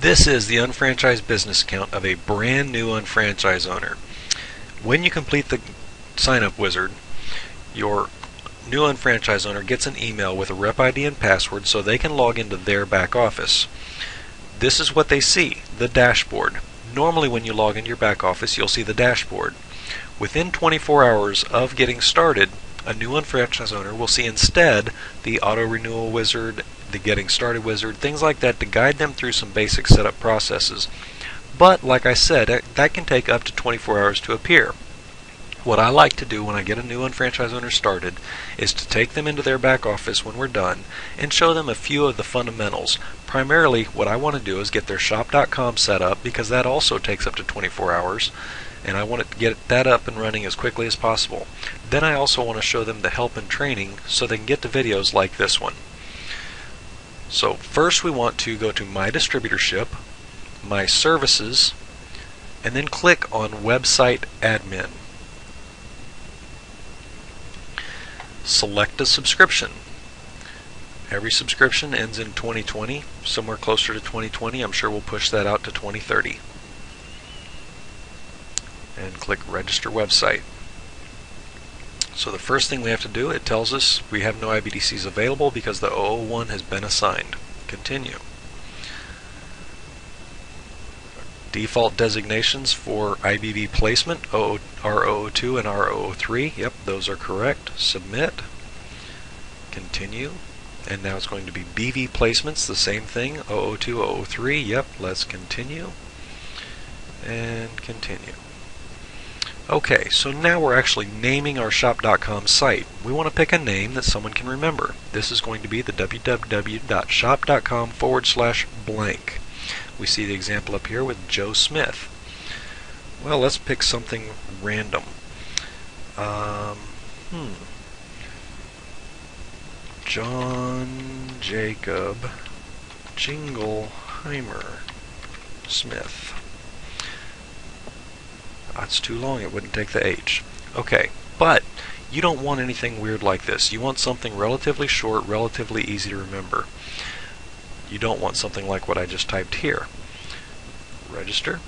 This is the unfranchised business account of a brand new unfranchised owner. When you complete the sign-up wizard, your new unfranchised owner gets an email with a rep ID and password so they can log into their back office. This is what they see, the dashboard. Normally when you log into your back office, you'll see the dashboard. Within 24 hours of getting started, a new unfranchised owner will see instead the auto renewal wizard, the getting started wizard, things like that to guide them through some basic setup processes. But like I said, that can take up to 24 hours to appear. What I like to do when I get a new unfranchised owner started is to take them into their back office when we're done and show them a few of the fundamentals. Primarily what I want to do is get their shop.com set up, because that also takes up to 24 hours. And I want to get that up and running as quickly as possible. Then I also want to show them the help and training so they can get to videos like this one. So first we want to go to My Distributorship, My Services, and then click on Website Admin. Select a subscription. Every subscription ends in 2020, somewhere closer to 2020. I'm sure we'll push that out to 2030. And click Register Website. So the first thing we have to do, it tells us we have no IBDCs available because the 001 has been assigned. Continue. Default designations for IBB placement are 002 and R003. Yep, those are correct. Submit. Continue. And now it's going to be BV placements, the same thing, 002, 003. Yep, let's continue. And continue. Okay, so now we're actually naming our shop.com site. We want to pick a name that someone can remember. This is going to be the www.shop.com/blank. We see the example up here with Joe Smith. Well, let's pick something random. John Jacob Jingleheimer Smith. That's too long, it wouldn't take the H. Okay, but you don't want anything weird like this. You want something relatively short, relatively easy to remember. You don't want something like what I just typed here. Register.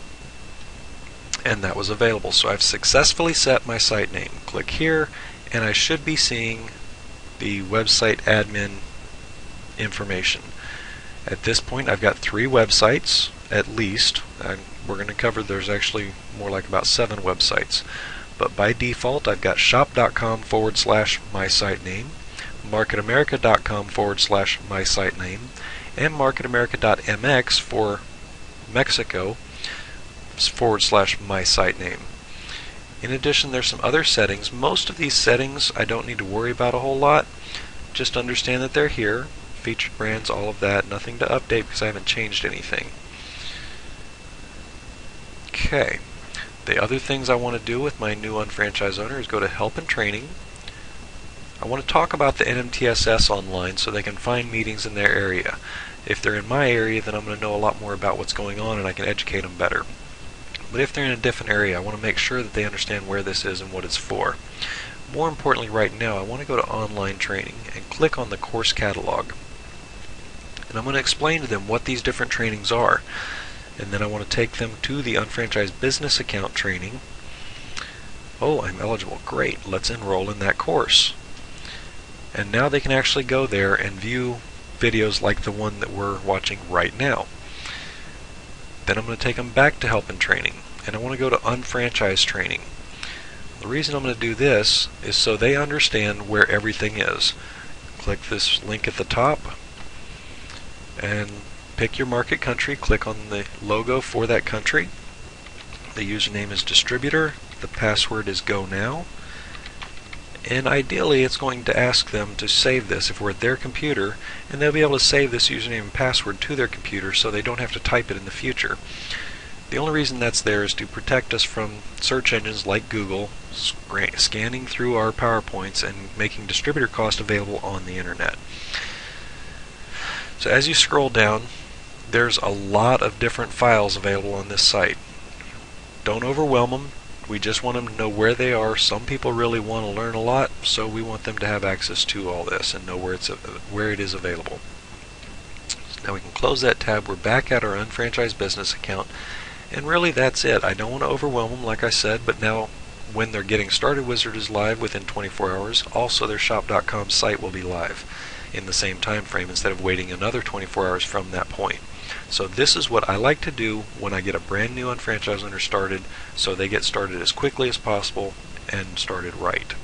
And that was available. So I've successfully set my site name. Click here, and I should be seeing the website admin information. At this point, I've got 3 websites, at least. We're going to cover there's actually more like about 7 websites. But by default, I've got shop.com/mysitename, marketamerica.com/mysitename, and marketamerica.mx for Mexico /mysitename. In addition, there's some other settings. Most of these settings I don't need to worry about a whole lot. Just understand that they're here. Featured brands, all of that. Nothing to update because I haven't changed anything. Okay. The other things I want to do with my new unfranchised owner is go to Help and Training. I want to talk about the NMTSS online so they can find meetings in their area. If they're in my area, then I'm going to know a lot more about what's going on and I can educate them better. But if they're in a different area, I want to make sure that they understand where this is and what it's for. More importantly right now, I want to go to Online Training and click on the course catalog. And I'm going to explain to them what these different trainings are. And then I want to take them to the Unfranchised Business Account training. Oh, I'm eligible. Great. Let's enroll in that course. And now they can actually go there and view videos like the one that we're watching right now. Then I'm going to take them back to Help and Training. And I want to go to Unfranchised Training. The reason I'm going to do this is so they understand where everything is. Click this link at the top and pick your market country. Click on the logo for that country. The username is distributor. The password is go now. And ideally it's going to ask them to save this if we're at their computer, and they'll be able to save this username and password to their computer so they don't have to type it in the future. The only reason that's there is to protect us from search engines like Google scanning through our PowerPoints and making distributor cost available on the internet. So as you scroll down, there's a lot of different files available on this site. Don't overwhelm them. We just want them to know where they are. Some people really want to learn a lot, so we want them to have access to all this and know where it is available. Now we can close that tab. We're back at our unfranchised business account, and really that's it. I don't want to overwhelm them, like I said, but now when their Getting Started Wizard is live within 24 hours, also their shop.com site will be live in the same time frame instead of waiting another 24 hours from that point. So this is what I like to do when I get a brand new unfranchised owner started, so they get started as quickly as possible and started right.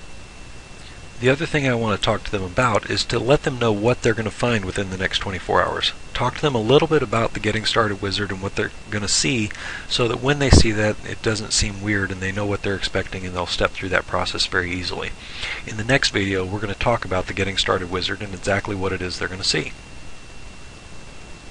The other thing I want to talk to them about is to let them know what they're going to find within the next 24 hours. Talk to them a little bit about the Getting Started Wizard and what they're going to see, so that when they see that, it doesn't seem weird and they know what they're expecting and they'll step through that process very easily. In the next video, we're going to talk about the Getting Started Wizard and exactly what it is they're going to see.